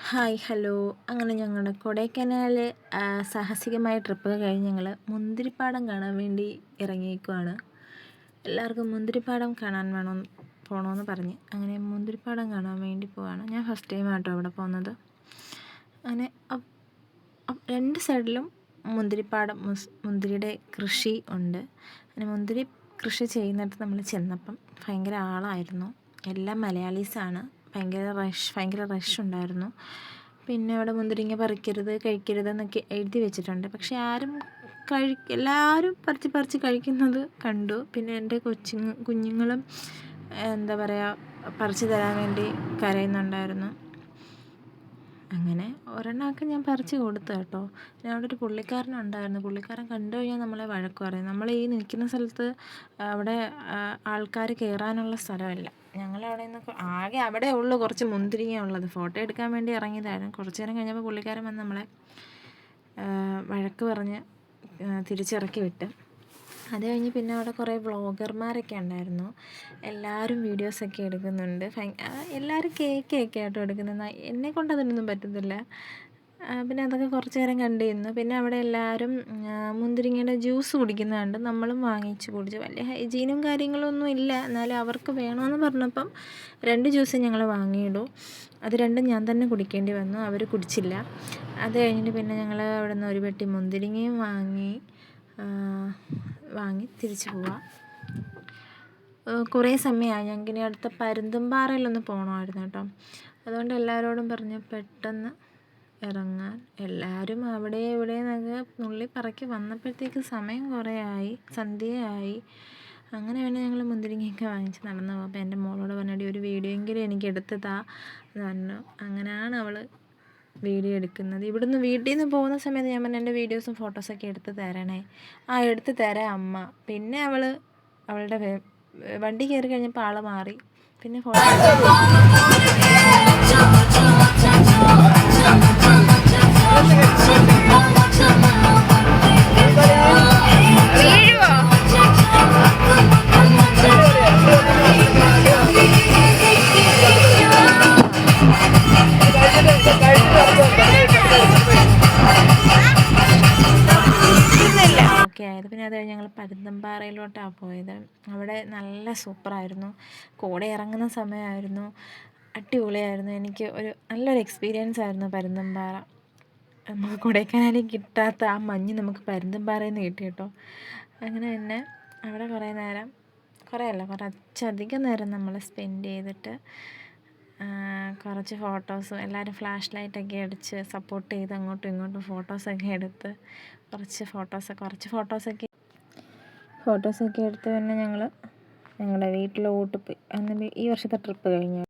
Hi hello. അങ്ങനെ ഞങ്ങളുടെ Kodaikanal സാഹസികമായ trip കഴിഞ്ഞ് ഞങ്ങൾ മുന്തിരിപ്പാടം കാണാൻ വേണ്ടി ഇറങ്ങിയേക്കുവാണ്. എല്ലാവർക്കും മുന്തിരിപ്പാടം കാണാൻ പോകണമെന്ന് പറഞ്ഞ് അങ്ങനെ മുന്തിരിപ്പാടം കാണാൻ വേണ്ടി പോവാണ്. ഞാൻ ഫസ്റ്റ് ടൈം ആട്ടോ അവിടെ പോകുന്നത്. അങ്ങനെ രണ്ട് സൈഡിലും മുന്തിരിപ്പാടം, മുന്തിരിയുടെ കൃഷി ഉണ്ട്. അങ്ങനെ മുന്തിരി കൃഷി ചെയ്യുന്നിടത്ത് നമ്മൾ ചെന്നപ്പം ഭയങ്കര ആളായിരുന്നു. എല്ലാം മലയാളീസാണ്. ഭയങ്കര റഷ് ഉണ്ടായിരുന്നു. പിന്നെ അവിടെ മുന്തിരിങ്ങ പറിക്കരുത്, കഴിക്കരുത് എന്നൊക്കെ എഴുതി വെച്ചിട്ടുണ്ട്. പക്ഷെ എല്ലാവരും പറിച്ച് കഴിക്കുന്നത് കണ്ടു. പിന്നെ എൻ്റെ കുഞ്ഞുങ്ങളും എന്താ പറയുക, പറിച്ച് തരാൻ വേണ്ടി കരയുന്നുണ്ടായിരുന്നു. അങ്ങനെ ഒരെണ്ണമൊക്കെ ഞാൻ പറിച്ച് കൊടുത്തു കേട്ടോ. പിന്നെ അവിടെ ഒരു പുള്ളിക്കാരനുണ്ടായിരുന്നു. പുള്ളിക്കാരൻ കണ്ടു കഴിഞ്ഞാൽ നമ്മളെ വഴക്ക് പറയും. നമ്മൾ ഈ നിൽക്കുന്ന സ്ഥലത്ത് അവിടെ ആൾക്കാർ കയറാനുള്ള സ്ഥലമല്ല. ഞങ്ങളവിടെ നിന്ന് ആകെ അവിടെ ഉള്ളു കുറച്ച് മുന്തിരിങ്ങ ഉള്ളത്. ഫോട്ടോ എടുക്കാൻ വേണ്ടി ഇറങ്ങിയതായിരുന്നു. കുറച്ച് നേരം കഴിഞ്ഞപ്പോൾ പുള്ളിക്കാരൻ വന്ന് നമ്മളെ വഴക്ക് പറഞ്ഞ് തിരിച്ചിറക്കി വിട്ട്. അത് കഴിഞ്ഞ് പിന്നെ അവിടെ കുറേ വ്ളോഗർമാരൊക്കെ ഉണ്ടായിരുന്നു. എല്ലാവരും വീഡിയോസൊക്കെ എടുക്കുന്നുണ്ട്. എല്ലാവരും കേക്കൊക്കെ ആട്ടോ എടുക്കുന്നത്. എന്നെക്കൊണ്ട് അതിനൊന്നും പറ്റത്തില്ല. പിന്നെ അതൊക്കെ കുറച്ച് നേരം കണ്ടിരുന്നു. പിന്നെ അവിടെ എല്ലാവരും മുന്തിരിങ്ങയുടെ ജ്യൂസ് കുടിക്കുന്നത് കണ്ട് നമ്മളും വാങ്ങിച്ച് കുടിച്ചു. വലിയ ഹൈജീനും കാര്യങ്ങളൊന്നും ഇല്ല. എന്നാലും അവർക്ക് വേണമെന്ന് പറഞ്ഞപ്പം 2 ജ്യൂസ് ഞങ്ങൾ വാങ്ങിയിടൂ. അത് രണ്ടും ഞാൻ തന്നെ കുടിക്കേണ്ടി വന്നു. അവർ കുടിച്ചില്ല. അത് കഴിഞ്ഞിട്ട് പിന്നെ ഞങ്ങൾ അവിടെ നിന്ന് ഒരു പെട്ടി മുന്തിരിങ്ങയും വാങ്ങി തിരിച്ചു പോവാം. കുറേ സമയമായി. ഞങ്ങൾക്കിനി അടുത്ത പരുന്തുംപാറയിലൊന്ന് പോകണമായിരുന്നു കേട്ടോ. അതുകൊണ്ട് എല്ലാവരോടും പറഞ്ഞ് പെട്ടെന്ന് ഇറങ്ങാൻ. എല്ലാവരും അവിടെ ഇവിടെ നിന്നൊക്കെ നുള്ളി പറക്കി വന്നപ്പോഴത്തേക്ക് സമയം കുറേ ആയി, സന്ധ്യയായി. അങ്ങനെ പിന്നെ ഞങ്ങൾ മുന്തിരിങ്ങയൊക്കെ വാങ്ങിച്ച് നടന്നു പോകും. അപ്പോൾ എൻ്റെ മോളോട് പറഞ്ഞിട്ട് ഒരു വീഡിയോ എങ്കിലും എനിക്ക് എടുത്ത് താ എന്ന് പറഞ്ഞു. അങ്ങനെയാണ് അവൾ വീഡിയോ എടുക്കുന്നത്. ഇവിടുന്ന് വീട്ടിൽ നിന്ന് പോകുന്ന സമയത്ത് ഞാൻ പറഞ്ഞു എൻ്റെ വീഡിയോസും ഫോട്ടോസൊക്കെ എടുത്ത് തരണേ. എടുത്ത് തരാം അമ്മ. പിന്നെ അവളുടെ വണ്ടി കയറി കഴിഞ്ഞപ്പോൾ ആൾ മാറി. പിന്നെ ഫോട്ടോ ആയത്. പിന്നെ അത് കഴിഞ്ഞ് ഞങ്ങൾ പരുന്തുംപാറയിലോട്ടാണ് പോയത്. അവിടെ നല്ല സൂപ്പറായിരുന്നു. കൂടെ ഇറങ്ങുന്ന സമയമായിരുന്നു. അടിപൊളിയായിരുന്നു. എനിക്ക് നല്ലൊരു എക്സ്പീരിയൻസ് ആയിരുന്നു പരുന്തുംപാറ. നമുക്ക് കൊടൈക്കനാലിൽ കിട്ടാത്ത ആ മഞ്ഞ് നമുക്ക് പരുന്തുംപാറയിൽ നിന്ന് കിട്ടി കേട്ടോ. അങ്ങനെ തന്നെ അവിടെ കുറച്ചധികം നേരം നമ്മൾ സ്പെൻഡ് ചെയ്തിട്ട് കുറച്ച് ഫോട്ടോസും എല്ലാവരും ഫ്ലാഷ് ലൈറ്റൊക്കെ അടിച്ച് സപ്പോർട്ട് ചെയ്ത് അങ്ങോട്ടും ഇങ്ങോട്ടും ഫോട്ടോസൊക്കെ എടുത്ത് കുറച്ച് ഫോട്ടോസൊക്കെ എടുത്ത് പിന്നെ ഞങ്ങൾ ഞങ്ങളുടെ വീട്ടിലോട്ട് പോയി. അങ്ങനെ ഈ വർഷത്തെ ട്രിപ്പ് കഴിഞ്ഞു.